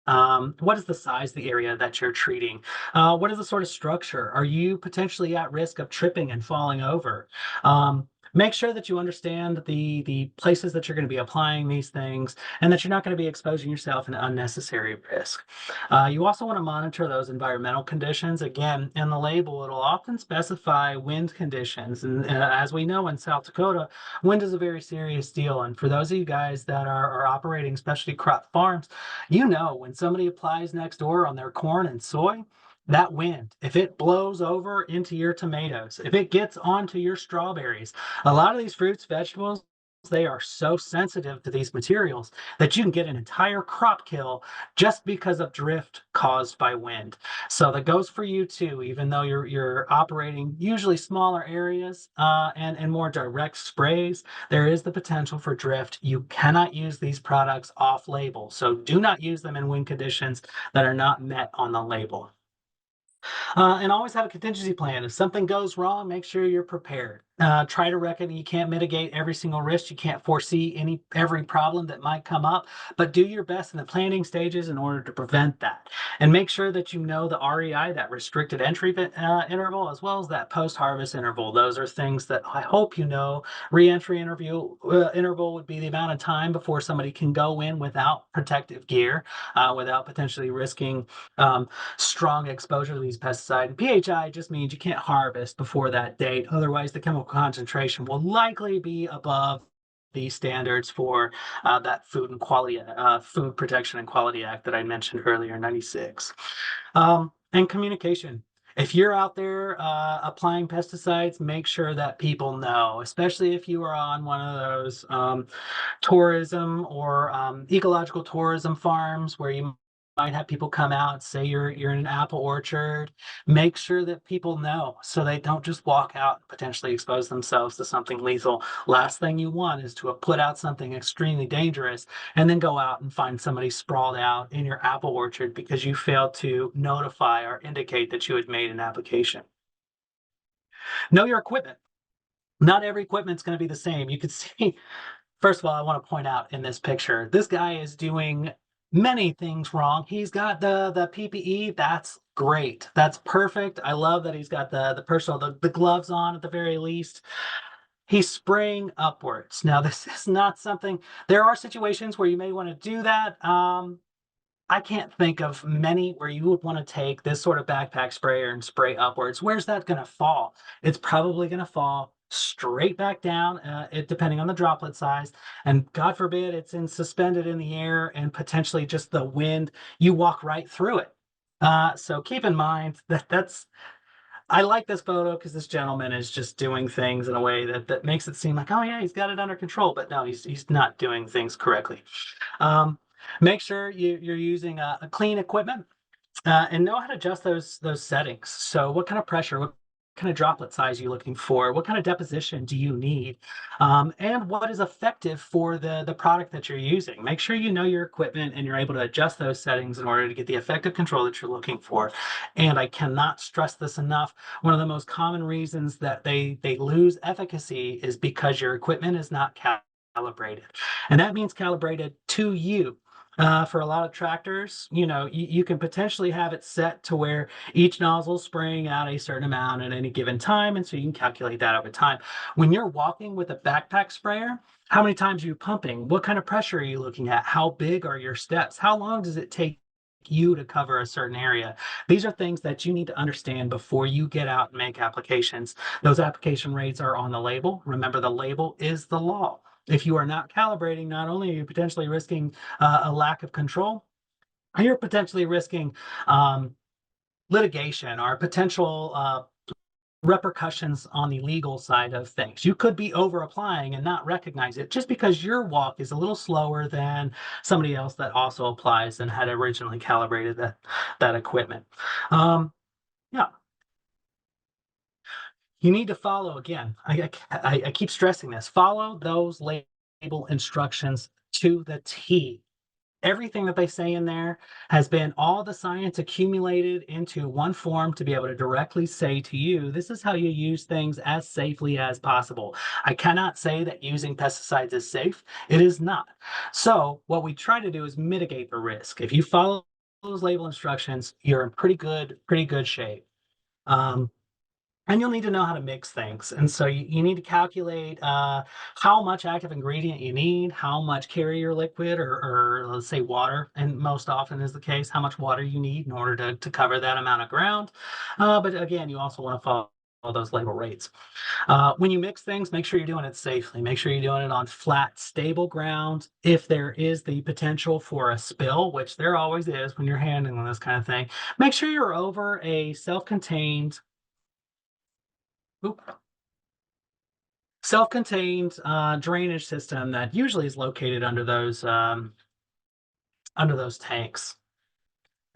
What is the size of the area that you're treating? What is the sort of structure? Are you potentially at risk of tripping and falling over? Make sure that you understand the places that you're going to be applying these things and that you're not going to be exposing yourself in unnecessary risk. You also want to monitor those environmental conditions. Again, in the label, it'll often specify wind conditions. And as we know in South Dakota, wind is a very serious deal. And for those of you guys that are operating specialty crop farms, when somebody applies next door on their corn and soy, that wind, if it blows over into your tomatoes, if it gets onto your strawberries, a lot of these fruits, vegetables, they are so sensitive to these materials that you can get an entire crop kill just because of drift caused by wind. So that goes for you too, even though you're operating usually smaller areas and more direct sprays, there is the potential for drift. You cannot use these products off label. So do not use them in wind conditions that are not met on the label. And always have a contingency plan. If something goes wrong, make sure you're prepared. Try to reckon you can't mitigate every single risk. You can't foresee every problem that might come up, but do your best in the planning stages in order to prevent that. And make sure that you know the REI, that restricted entry interval, as well as that post-harvest interval. Those are things that I hope you know. Re-entry interval would be the amount of time before somebody can go in without protective gear, without potentially risking strong exposure to these pesticides. And PHI just means you can't harvest before that date. Otherwise, the chemical concentration will likely be above the standards for that Food Protection and Quality Act that I mentioned earlier, 96. And communication. If you're out there applying pesticides, make sure that people know, especially if you are on one of those tourism or ecological tourism farms where you might have people come out, say you're in an apple orchard. Make sure that people know so they don't just walk out and potentially expose themselves to something lethal. Last thing you want is to put out something extremely dangerous and then go out and find somebody sprawled out in your apple orchard because you failed to notify or indicate that you had made an application. Know your equipment. Not every equipment's going to be the same. You can see, first of all, I want to point out in this picture, this guy is doing many things wrong. He's got the PPE. That's great. That's perfect. I love that he's got the gloves on at the very least. He's spraying upwards. Now, this is not something, there are situations where you may want to do that. I can't think of many where you would want to take this sort of backpack sprayer and spray upwards. Where's that going to fall? It's probably going to fall straight back down, it depending on the droplet size. And God forbid it's in suspended in the air and potentially just the wind, you walk right through it. So keep in mind that I like this photo because this gentleman is just doing things in a way that makes it seem like, oh yeah, he's got it under control, but no, he's not doing things correctly. Um, Make sure you're using a clean equipment, and know how to adjust those settings. So what kind of pressure, what kind of droplet size are you looking for? What kind of deposition do you need? And what is effective for the product that you're using? Make sure you know your equipment and you're able to adjust those settings in order to get the effective control that you're looking for. And I cannot stress this enough. One of the most common reasons that they lose efficacy is because your equipment is not calibrated. And that means calibrated to you. For a lot of tractors, you can potentially have it set to where each nozzle is spraying out a certain amount at any given time, and so you can calculate that over time. When you're walking with a backpack sprayer, how many times are you pumping? What kind of pressure are you looking at? How big are your steps? How long does it take you to cover a certain area? These are things that you need to understand before you get out and make applications. Those application rates are on the label. Remember, the label is the law. If you are not calibrating, not only are you potentially risking a lack of control, you're potentially risking litigation or potential repercussions on the legal side of things. You could be over applying and not recognize it just because your walk is a little slower than somebody else that also applies and had originally calibrated that equipment. Yeah, you need to follow again. I keep stressing this. Follow those label instructions to the T. Everything that they say in there has been all the science accumulated into one form to be able to directly say to you, this is how you use things as safely as possible. I cannot say that using pesticides is safe. It is not. So what we try to do is mitigate the risk. If you follow those label instructions, you're in pretty good shape. And you'll need to know how to mix things. And so you need to calculate how much active ingredient you need, how much carrier liquid or let's say water, and most often is the case, how much water you need in order to cover that amount of ground. But again, you also want to follow those label rates. When you mix things, make sure you're doing it safely. Make sure you're doing it on flat, stable ground. If there is the potential for a spill, which there always is when you're handling this kind of thing, make sure you're over a self-contained drainage system that usually is located under those tanks.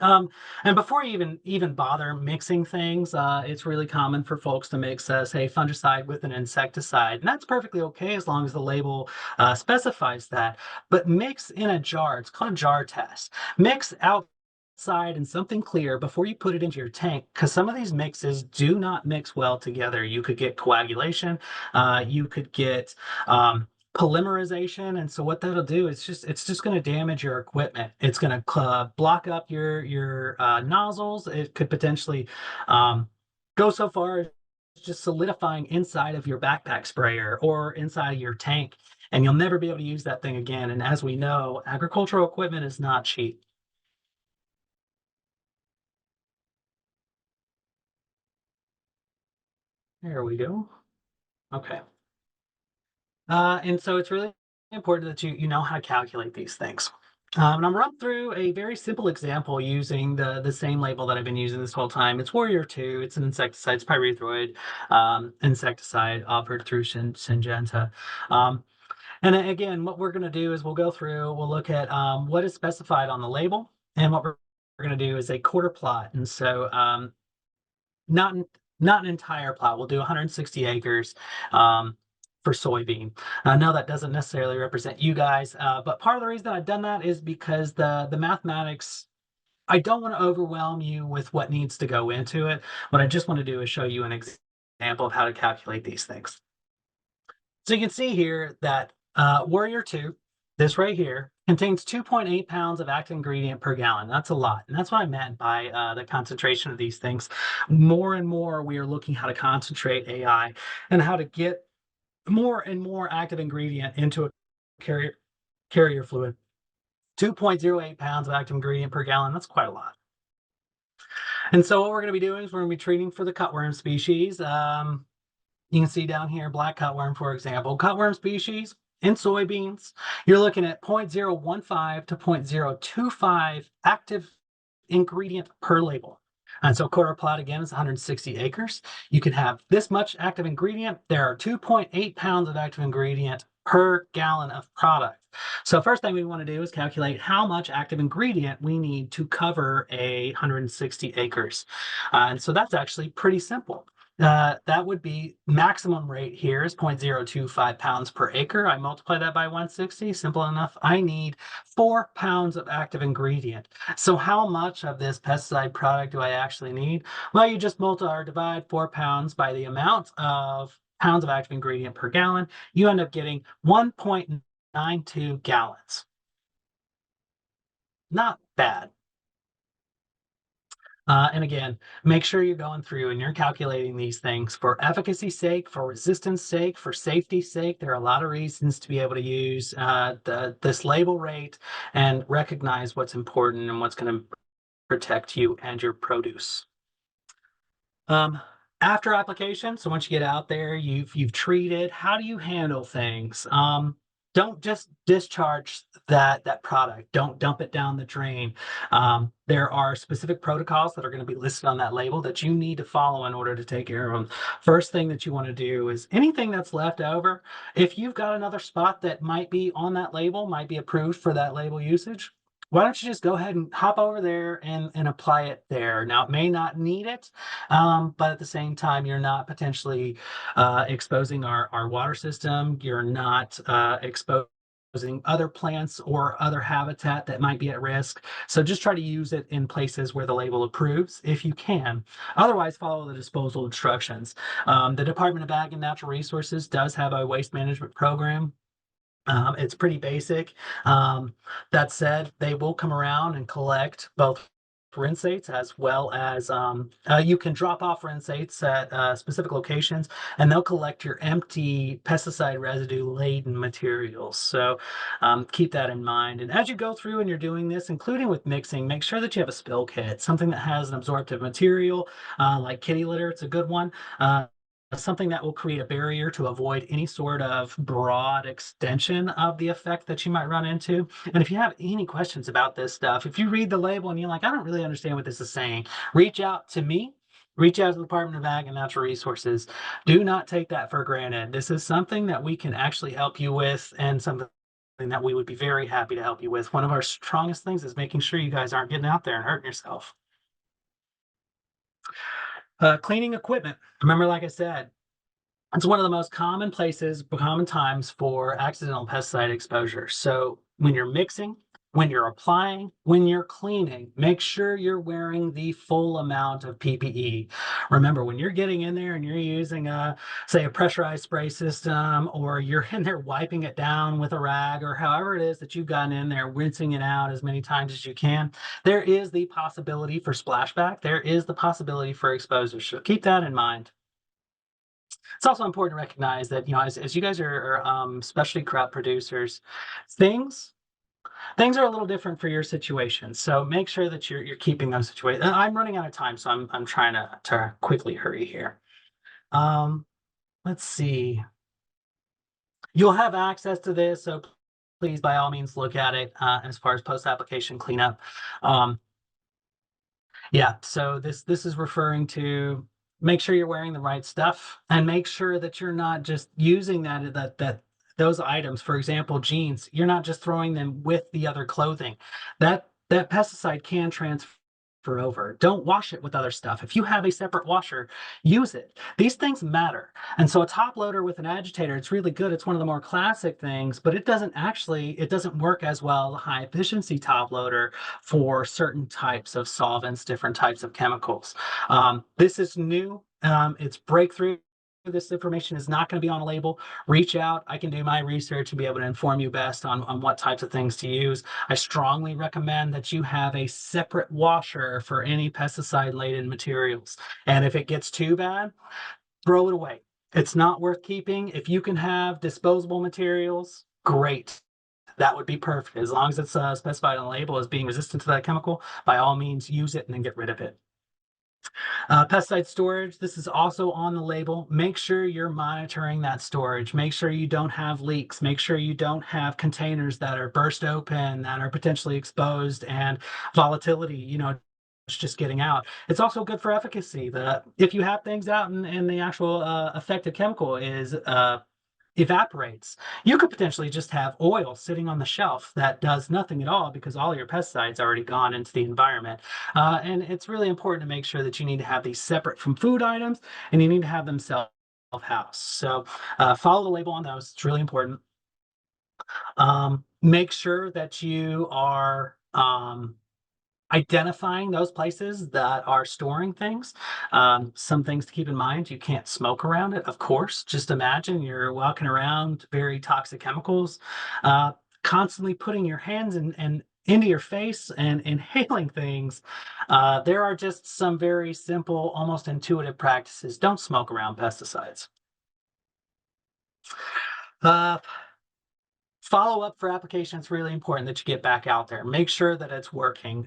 And before you even bother mixing things, it's really common for folks to mix, say, fungicide with an insecticide, and that's perfectly okay as long as the label specifies that. But mix in a jar; it's called a jar test. Mix outside in something clear before you put it into your tank, because some of these mixes do not mix well together. You could get coagulation, you could get polymerization, and so what that'll do is it's just going to damage your equipment. It's going to block up your nozzles. It could potentially go so far as just solidifying inside of your backpack sprayer or inside of your tank, and you'll never be able to use that thing again. And as we know, agricultural equipment is not cheap. There we go. Okay. And so it's really important that you know how to calculate these things. And I'm run through a very simple example using the same label that I've been using this whole time. It's Warrior 2. It's an insecticide. It's pyrethroid insecticide offered through Syngenta. Um, and again, what we're going to do is we'll go through, we'll look at what is specified on the label. And what we're going to do is a quarter plot. And so not not an entire plot. We'll do 160 acres for soybean. I know that doesn't necessarily represent you guys, but part of the reason that I've done that is because the mathematics. I don't want to overwhelm you with what needs to go into it. What I just want to do is show you an example of how to calculate these things. So you can see here that Warrior 2, this right here, contains 2.8 pounds of active ingredient per gallon. That's a lot. And that's what I meant by the concentration of these things. More and more, we are looking how to concentrate AI and how to get more and more active ingredient into a carrier fluid. 2.08 pounds of active ingredient per gallon. That's quite a lot. And so what we're going to be doing is we're going to be treating for the cutworm species. You can see down here, black cutworm, for example, cutworm species in soybeans, you're looking at 0.015 to 0.025 active ingredient per label. And so quarter plot again is 160 acres. You can have this much active ingredient. There are 2.8 pounds of active ingredient per gallon of product. So first thing we want to do is calculate how much active ingredient we need to cover 160 acres. And so that's actually pretty simple. That would be maximum rate here is 0.025 pounds per acre. I multiply that by 160, simple enough. I need 4 pounds of active ingredient. So how much of this pesticide product do I actually need? Well, you just multiply or divide 4 pounds by the amount of pounds of active ingredient per gallon. You end up getting 1.92 gallons. Not bad. And again, make sure you're going through and you're calculating these things for efficacy's sake, for resistance sake, for safety's sake. There are a lot of reasons to be able to use this label rate and recognize what's important and what's going to protect you and your produce. After application, so once you get out there, you've treated, how do you handle things? Don't just discharge that product. Don't dump it down the drain. There are specific protocols that are going to be listed on that label that you need to follow in order to take care of them. First thing that you want to do is anything that's left over, if you've got another spot that might be on that label, might be approved for that label usage, why don't you just go ahead and hop over there and apply it there? Now, it may not need it, but at the same time, you're not potentially exposing our water system. You're not exposing other plants or other habitat that might be at risk. So just try to use it in places where the label approves if you can. Otherwise, follow the disposal instructions. The Department of Ag and Natural Resources does have a waste management program. It's pretty basic. That said, they will come around and collect both rinsates as well as you can drop off rinsates at specific locations, and they'll collect your empty pesticide residue laden materials. So keep that in mind. And as you go through and you're doing this, including with mixing, make sure that you have a spill kit, something that has an absorptive material like kitty litter. It's a good one. Something that will create a barrier to avoid any sort of broad extension of the effect that you might run into. And if you have any questions about this stuff, if you read the label and you're like, I don't really understand what this is saying, reach out to me. Reach out to the Department of Ag and Natural Resources. Do not take that for granted. This is something that we can actually help you with and something that we would be very happy to help you with. One of our strongest things is making sure you guys aren't getting out there and hurting yourself. Cleaning equipment. Remember, like I said, it's one of the most common places, common times for accidental pesticide exposure. So when you're mixing, when you're applying, when you're cleaning, make sure you're wearing the full amount of PPE. Remember, when you're getting in there and you're using say a pressurized spray system, or you're in there wiping it down with a rag, or however it is that you've gotten in there, rinsing it out as many times as you can, there is the possibility for splashback. There is the possibility for exposure. So keep that in mind. It's also important to recognize that, as you guys are specialty crop producers, things things are a little different for your situation. So make sure that you're keeping those situations. I'm running out of time, so I'm trying to quickly hurry here. Let's see. You'll have access to this, so please, by all means, look at it as far as post-application cleanup. Yeah, so this is referring to make sure you're wearing the right stuff, and make sure that you're not just using that those items, for example, jeans, you're not just throwing them with the other clothing. That pesticide can transfer over. Don't wash it with other stuff. If you have a separate washer, use it. These things matter. And so a top loader with an agitator, it's really good. It's one of the more classic things, but it doesn't work as well, the high efficiency top loader, for certain types of solvents, different types of chemicals. This is new. It's breakthrough. This information is not going to be on a label. Reach out. I can do my research and be able to inform you best on what types of things to use. I strongly recommend that you have a separate washer for any pesticide-laden materials. And if it gets too bad, throw it away. It's not worth keeping. If you can have disposable materials, great. That would be perfect. As long as it's specified on the label as being resistant to that chemical, by all means, use it and then get rid of it. Pesticide storage, this is also on the label. Make sure you're monitoring that storage. Make sure you don't have leaks. Make sure you don't have containers that are burst open, that are potentially exposed, and volatility, it's just getting out. It's also good for efficacy. If you have things out and the actual effective chemical is evaporates, you could potentially just have oil sitting on the shelf that does nothing at all because all your pesticides already gone into the environment. And it's really important to make sure that you need to have these separate from food items, and you need to have them self-house. So follow the label on those. It's really important. Make sure that you are identifying those places that are storing things. Some things to keep in mind: you can't smoke around it, of course. Just imagine you're walking around very toxic chemicals, constantly putting your hands and into your face and inhaling things. There are just some very simple, almost intuitive practices. Don't smoke around pesticides. Uh, Follow up for application. It's really important that you get back out there. Make sure that it's working.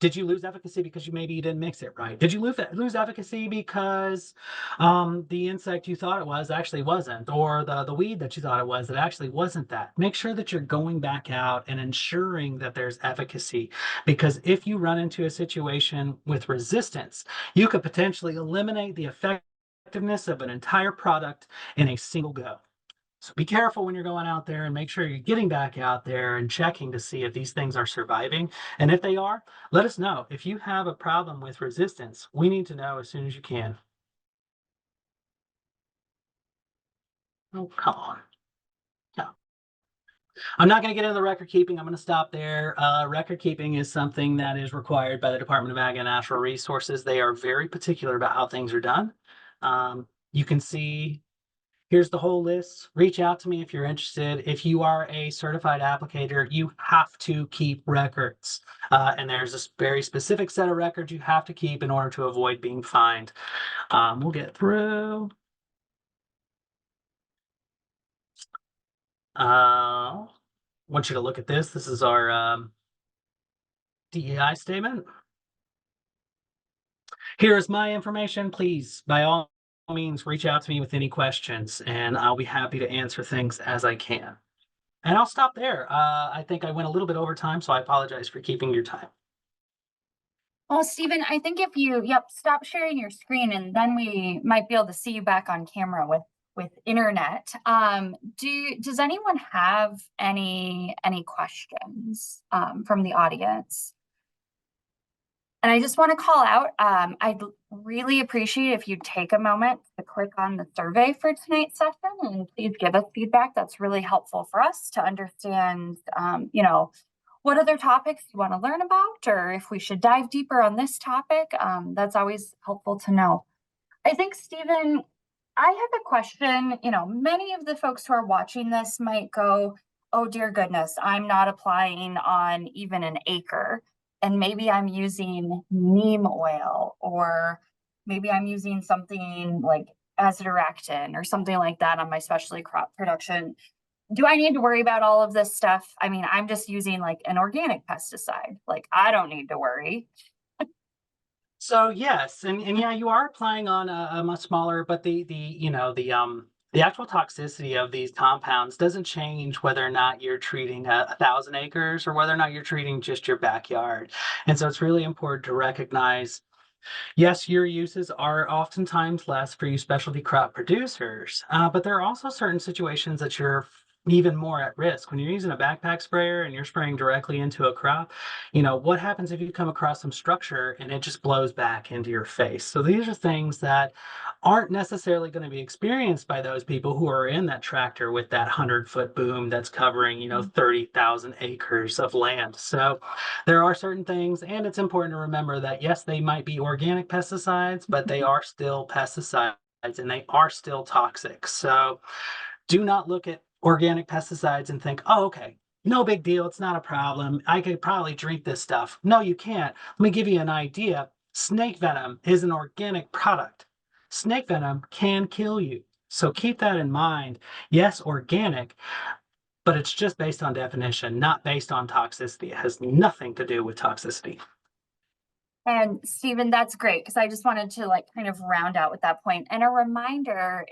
Did you lose efficacy because you didn't mix it right? Did you lose efficacy because the insect you thought it was actually wasn't, or the weed that you thought it was, it actually wasn't that? Make sure that you're going back out and ensuring that there's efficacy, because if you run into a situation with resistance, you could potentially eliminate the effectiveness of an entire product in a single go. So be careful when you're going out there, and make sure you're getting back out there and checking to see if these things are surviving. And if they are, let us know. If you have a problem with resistance, we need to know as soon as you can. Oh, come on. No. I'm not going to get into the record keeping. I'm going to stop there. Record keeping is something that is required by the Department of Ag and Natural Resources. They are very particular about how things are done. You can see, here's the whole list. Reach out to me if you're interested. If you are a certified applicator, you have to keep records. And there's a very specific set of records you have to keep in order to avoid being fined. We'll get through. I want you to look at this. This is our DEI statement. Here is my information. Please, by all means, reach out to me with any questions, and I'll be happy to answer things as I can. And I'll stop there. I think I went a little bit over time, so I apologize for keeping your time. Well, Stephen, I think if you, stop sharing your screen, and then we might be able to see you back on camera with internet. Does anyone have any questions from the audience? And I just want to call out, I'd really appreciate if you take a moment to click on the survey for tonight's session, and please give us feedback. That's really helpful for us to understand, what other topics you want to learn about, or if we should dive deeper on this topic. That's always helpful to know. I think, Stephen, I have a question. Many of the folks who are watching this might go, oh, dear goodness, I'm not applying on even an acre. And maybe I'm using neem oil, or maybe I'm using something like azadirachtin or something like that on my specialty crop production. Do I need to worry about all of this stuff? I mean, I'm just using like an organic pesticide. Like, I don't need to worry. So yes, and yeah, you are applying on a much smaller, but the actual toxicity of these compounds doesn't change whether or not you're treating 1,000 acres or whether or not you're treating just your backyard. And so it's really important to recognize, yes, your uses are oftentimes less for you specialty crop producers, but there are also certain situations that you're even more at risk. When you're using a backpack sprayer and you're spraying directly into a crop, what happens if you come across some structure and it just blows back into your face? So these are things that aren't necessarily going to be experienced by those people who are in that tractor with that 100-foot boom that's covering, 30,000 acres of land. So there are certain things, and it's important to remember that yes, they might be organic pesticides, but they are still pesticides and they are still toxic. So do not look at organic pesticides and think, oh, okay, no big deal. It's not a problem. I could probably drink this stuff. No, you can't. Let me give you an idea. Snake venom is an organic product. Snake venom can kill you. So keep that in mind. Yes, organic, but it's just based on definition, not based on toxicity. It has nothing to do with toxicity. And Stephen, that's great because I just wanted to like kind of round out with that point. And a reminder,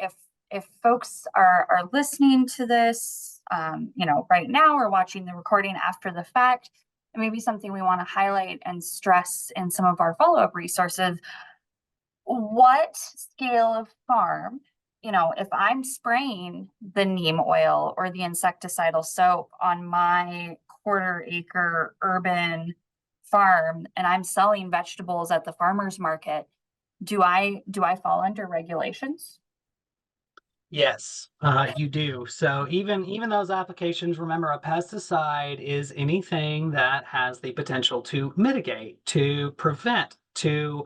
if folks are listening to this, right now or watching the recording after the fact, it may be something we want to highlight and stress in some of our follow-up resources. What scale of farm, if I'm spraying the neem oil or the insecticidal soap on my quarter acre urban farm and I'm selling vegetables at the farmer's market, do I fall under regulations? Yes, you do. So even those applications, remember, a pesticide is anything that has the potential to mitigate, to prevent, to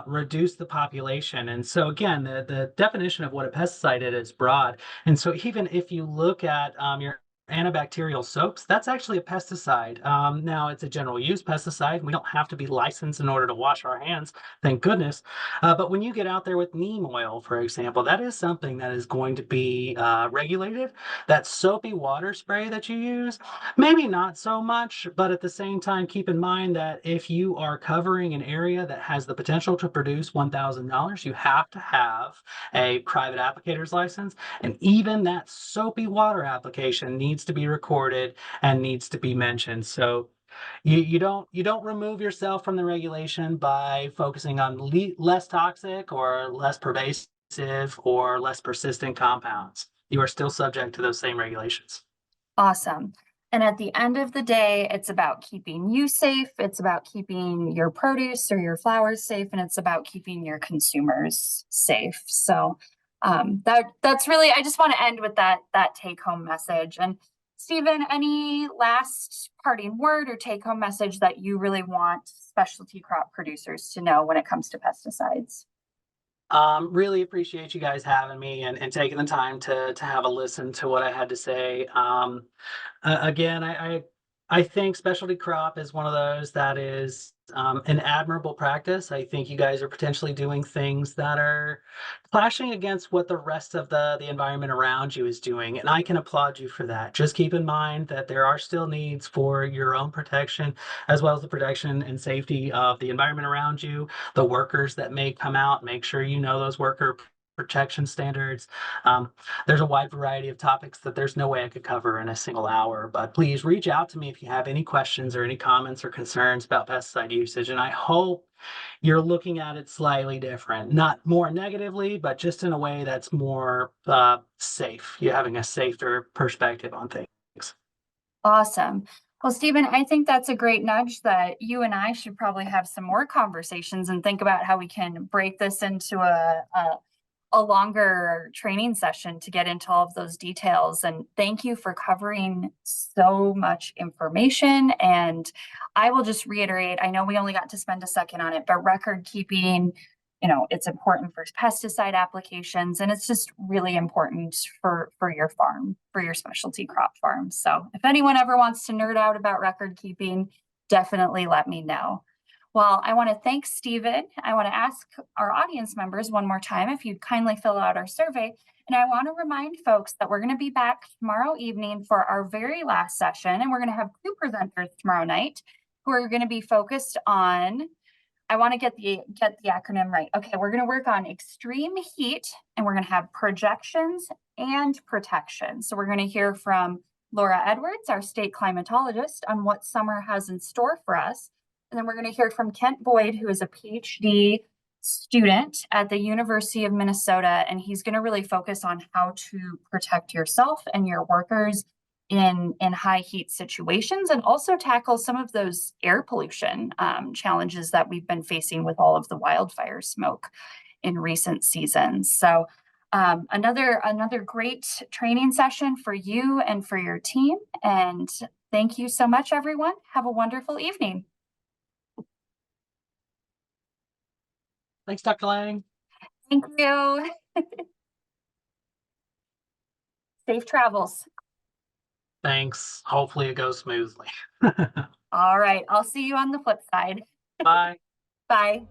reduce the population. And so again, the definition of what a pesticide is broad. And so even if you look at your antibacterial soaps, that's actually a pesticide. Now it's a general use pesticide. We don't have to be licensed in order to wash our hands, thank goodness. But when you get out there with neem oil, for example, that is something that is going to be regulated. That soapy water spray that you use, maybe not so much, but at the same time, keep in mind that if you are covering an area that has the potential to produce $1,000, you have to have a private applicator's license. And even that soapy water application needs to be recorded and needs to be mentioned. So you don't remove yourself from the regulation by focusing on less toxic or less pervasive or less persistent compounds. You are still subject to those same regulations. Awesome. And at the end of the day, it's about keeping you safe. It's about keeping your produce or your flowers safe, and it's about keeping your consumers safe. So that's really, I just want to end with that take home message. And Stephen, any last parting word or take home message that you really want specialty crop producers to know when it comes to pesticides? Really appreciate you guys having me and taking the time to have a listen to what I had to say. Again, I think specialty crop is one of those that is an admirable practice. I think you guys are potentially doing things that are clashing against what the rest of the environment around you is doing, and I can applaud you for that. Just keep in mind that there are still needs for your own protection, as well as the protection and safety of the environment around you, the workers that may come out. Make sure you know those worker protection standards. Um, there's a wide variety of topics that there's no way I could cover in a single hour, but please reach out to me if you have any questions or any comments or concerns about pesticide usage. And I hope you're looking at it slightly different, not more negatively, but just in a way that's more safe. You're having a safer perspective on things. Awesome. Well, Stephen, I think that's a great nudge that you and I should probably have some more conversations and think about how we can break this into a longer training session to get into all of those details. And thank you for covering so much information. And I will just reiterate, I know we only got to spend a second on it, but record keeping, it's important for pesticide applications, and it's just really important for your farm, for your specialty crop farm. So if anyone ever wants to nerd out about record keeping, definitely let me know. Well, I want to thank Stephen. I want to ask our audience members one more time if you'd kindly fill out our survey. And I want to remind folks that we're going to be back tomorrow evening for our very last session. And we're going to have two presenters tomorrow night who are going to be focused on, I want to get the acronym right. Okay, we're going to work on extreme heat, and we're going to have projections and protection. So we're going to hear from Laura Edwards, our state climatologist, on what summer has in store for us. And then we're going to hear from Kent Boyd, who is a PhD student at the University of Minnesota, and he's going to really focus on how to protect yourself and your workers in high heat situations, and also tackle some of those air pollution challenges that we've been facing with all of the wildfire smoke in recent seasons. So another great training session for you and for your team. And thank you so much, everyone. Have a wonderful evening. Thanks, Dr. Lang. Thank you. Safe travels. Thanks. Hopefully it goes smoothly. All right. I'll see you on the flip side. Bye. Bye.